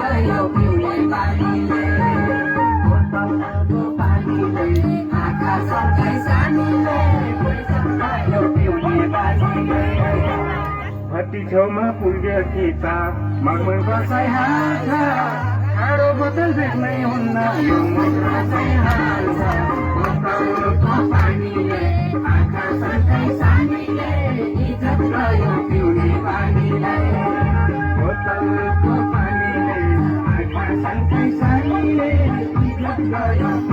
गयो पिउने बानीले बोतलको पानीले आँखा सधैँ सानीले पैसा गयो पिउने बानीले हत्ती छेउमा पुग्यो खिचा मगमन कसै हाल्छ ठाडो बोतल बेच्नै हुन्न यो मुद्रा चाहिँ हाल्छ बोतलको पानीले आँखा सधैँ सानीले इज्जत गयो पिउने बानीले बोतलको पानीले आँखा सधैँ सानीले इज्जत गयो